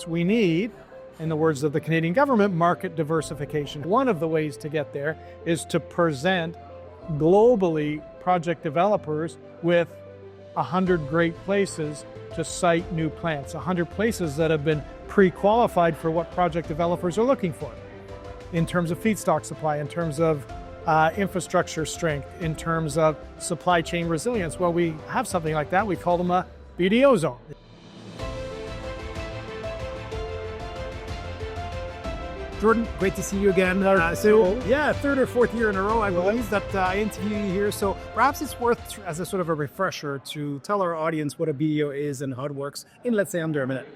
works. We need, in the words of the Canadian government, market diversification. One of the ways to get there is to present globally project developers with 100 great places to site new plants, 100 places that have been pre-qualified for what project developers are looking for in terms of feedstock supply, in terms of infrastructure strength, in terms of supply chain resilience. Well, we have something like that. We call them a BDO zone. Jordan, great to see you again. Third or fourth year in a row, I believe, that I interview you here. So perhaps it's worth, as a sort of a refresher, to tell our audience what a BDO is and how it works in, let's say, under a minute.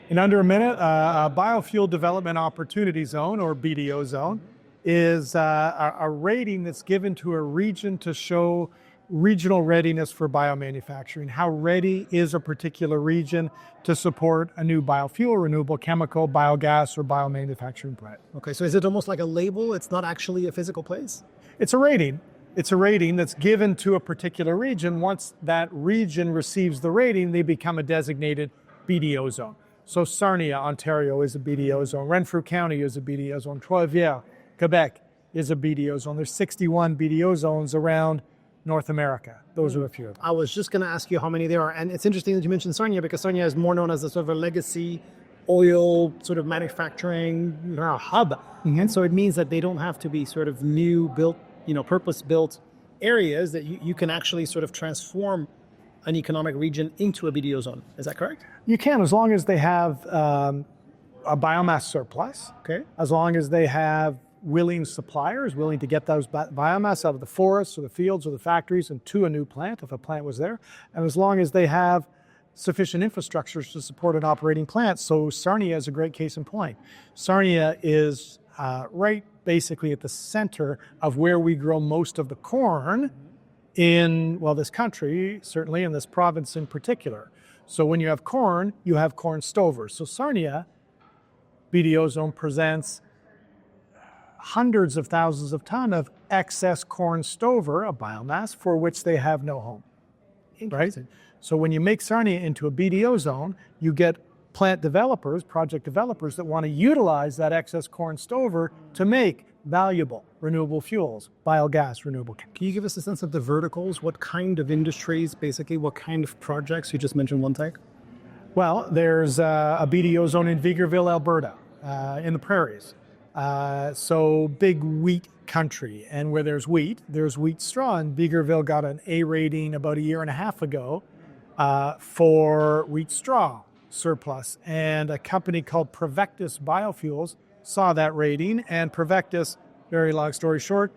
In under a minute, a Biofuel Development Opportunity Zone, or BDO zone, is a rating that's given to a region to show regional readiness for biomanufacturing. How ready is a particular region to support a new biofuel, renewable chemical, biogas, or biomanufacturing plant? Okay, so is it almost like a label? It's not actually a physical place? It's a rating. It's a rating that's given to a particular region. Once that region receives the rating, they become a designated BDO zone. So Sarnia, Ontario is a BDO zone. Renfrew County is a BDO zone. Trois-Rivières, Quebec is a BDO zone. There's 61 BDO zones around North America. Those are a few of them. I was just going to ask you how many there are. And it's interesting that you mentioned Sarnia, because Sarnia is more known as a sort of a legacy oil sort of manufacturing hub. Mm-hmm. And so it means that they don't have to be sort of new built, purpose-built areas, that you can actually sort of transform an economic region into a BDO zone. Is that correct? You can, as long as they have a biomass surplus. Okay. As long as they have willing suppliers, willing to get those biomass out of the forests or the fields or the factories and to a new plant, if a plant was there. And as long as they have sufficient infrastructures to support an operating plant. So Sarnia is a great case in point. Sarnia is right basically at the center of where we grow most of the corn in, this country, certainly in this province in particular. So when you have corn stovers. So Sarnia BDO zone presents hundreds of thousands of tons of excess corn stover, a biomass, for which they have no home. Right? So when you make Sarnia into a BDO zone, you get plant developers, project developers that want to utilize that excess corn stover to make valuable renewable fuels, biogas, renewable. Can you give us a sense of the verticals? What kind of industries, basically, what kind of projects? You just mentioned one type. Well, there's a BDO zone in Vegreville, Alberta, in the prairies. So big wheat country, and where there's wheat straw, and Vegreville got an A rating about a year and a half ago for wheat straw surplus, and a company called Provectus Biofuels saw that rating, and Provectus, very long story short,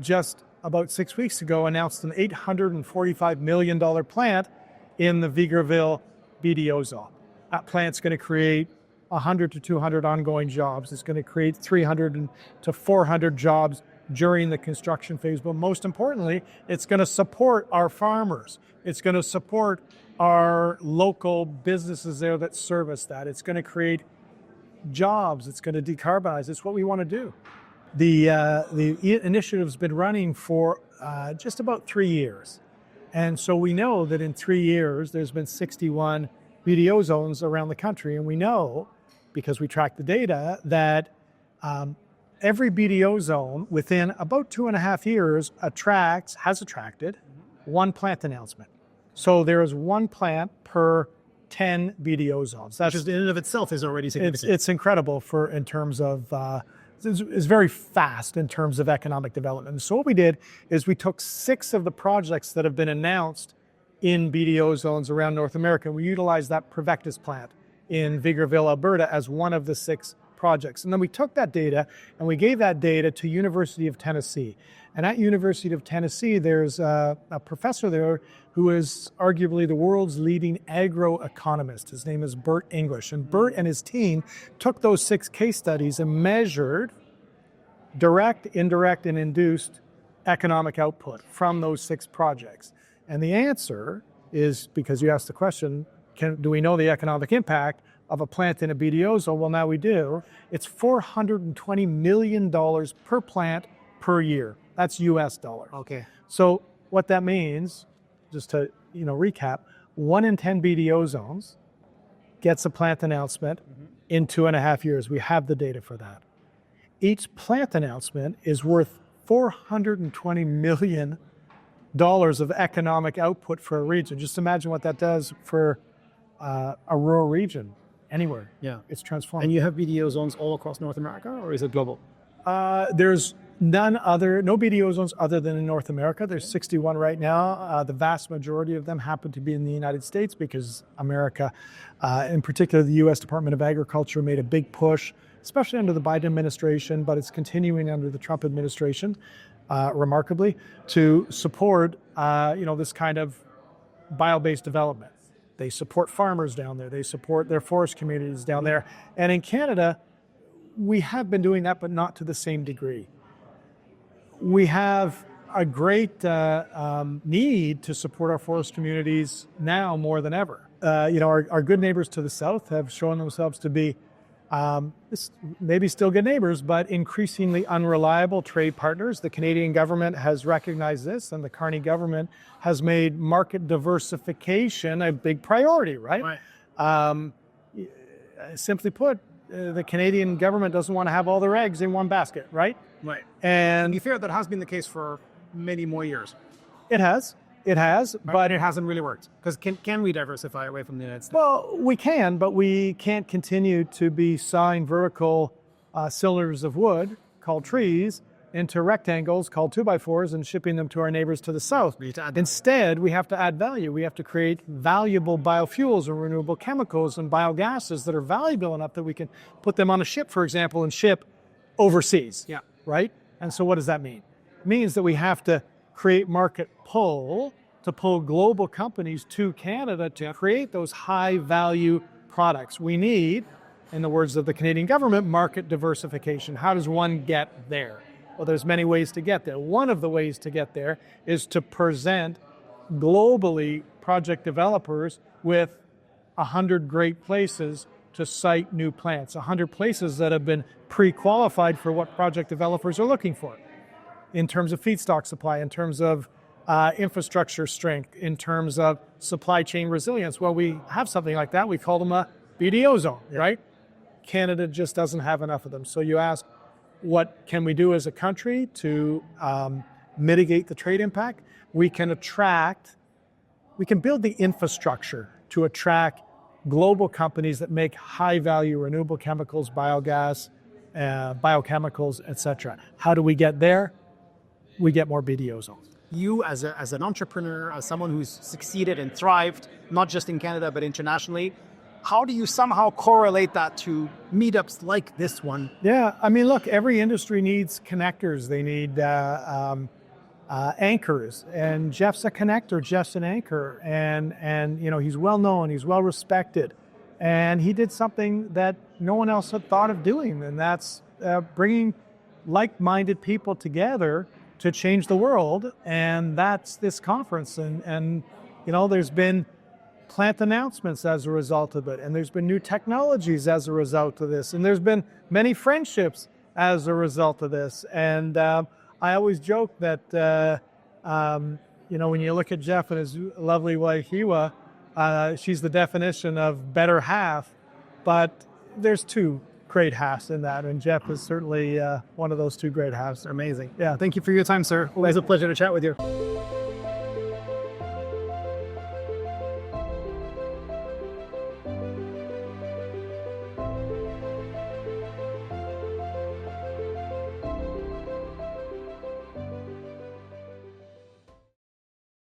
just about 6 weeks ago announced an $845 million plant in the Vegreville BDO zone. That plant's going to create 100 to 200 ongoing jobs. It's going to create 300 to 400 jobs during the construction phase. But most importantly, it's going to support our farmers. It's going to support our local businesses there that service that. It's going to create jobs. It's going to decarbonize. It's what we want to do. The initiative's been running for just about 3 years. And so we know that in 3 years, there's been 61 BDO zones around the country. And we know, because we track the data, that every BDO zone within about 2.5 years has attracted one plant announcement. So there is one plant per 10 BDO zones. That's just in and of itself is already significant. It's incredible in terms of, it's very fast in terms of economic development. And so what we did is we took 6 of the projects that have been announced in BDO zones around North America. We utilized that Provectus plant in Vegreville, Alberta, as one of the 6 projects. And then we took that data and we gave that data to University of Tennessee. And at University of Tennessee, there's a professor there who is arguably the world's leading agroeconomist. His name is Bert English. And Bert and his team took those 6 case studies and measured direct, indirect, and induced economic output from those 6 projects. And the answer is, because you asked the question, do we know the economic impact of a plant in a BDO zone? Well, now we do. It's $420 million per plant per year. That's US dollars. Okay. So what that means, just to recap, 1 in 10 BDO zones gets a plant announcement in 2.5 years. We have the data for that. Each plant announcement is worth $420 million of economic output for a region. Just imagine what that does for a rural region anywhere. Yeah. It's transformative. And you have BDO zones all across North America, or is it global? There's no BDO zones other than in North America. There's 61 right now. The vast majority of them happen to be in the United States because America, in particular the U.S. Department of Agriculture, made a big push, especially under the Biden administration, but it's continuing under the Trump administration, remarkably, to support this kind of bio-based development. They support farmers down there. They support their forest communities down there. And in Canada, we have been doing that, but not to the same degree. We have a great need to support our forest communities now more than ever. Our good neighbors to the south have shown themselves to be maybe still good neighbors, but increasingly unreliable trade partners. The Canadian government has recognized this, and the Carney government has made market diversification a big priority, right? Simply put, the Canadian government doesn't want to have all their eggs in one basket, right? Right. And to be fair, that has been the case for many more years. It has, but it hasn't really worked. Because can we diversify away from the United States? Well, we can, but we can't continue to be sawing vertical cylinders of wood called trees into rectangles called 2x4s and shipping them to our neighbors to the south. Instead, we have to add value. We have to create valuable biofuels and renewable chemicals and biogases that are valuable enough that we can put them on a ship, for example, and ship overseas. Yeah. Right? And so what does that mean? It means that we have to create market pull to pull global companies to Canada to create those high value products. We need, in the words of the Canadian government, market diversification. How does one get there? Well, there's many ways to get there. One of the ways to get there is to present globally project developers with 100 great places to site new plants, 100 places that have been pre-qualified for what project developers are looking for in terms of feedstock supply, in terms of infrastructure strength, in terms of supply chain resilience. Well, we have something like that. We call them a BDO zone, right? Canada just doesn't have enough of them. So you ask, what can we do as a country to mitigate the trade impact? We can build the infrastructure to attract global companies that make high-value renewable chemicals, biogas, biochemicals, etc. How do we get there? We get more BDO zones. You, as an entrepreneur, as someone who's succeeded and thrived, not just in Canada, but internationally, how do you somehow correlate that to meetups like this one? Yeah, I mean, look, every industry needs connectors. They need anchors, and Jeff's a connector. Jeff's an anchor, and he's well known, he's well respected, and he did something that no one else had thought of doing, and that's bringing like-minded people together to change the world, and that's this conference. And there's been plant announcements as a result of it, and there's been new technologies as a result of this, and there's been many friendships as a result of this. And I always joke that when you look at Jeff and his lovely wife Hiwa, she's the definition of better half, but there's two great halves in that, and Jeff is certainly one of those two great halves. Amazing. Yeah. Thank you for your time, sir. Always a pleasure to chat with you.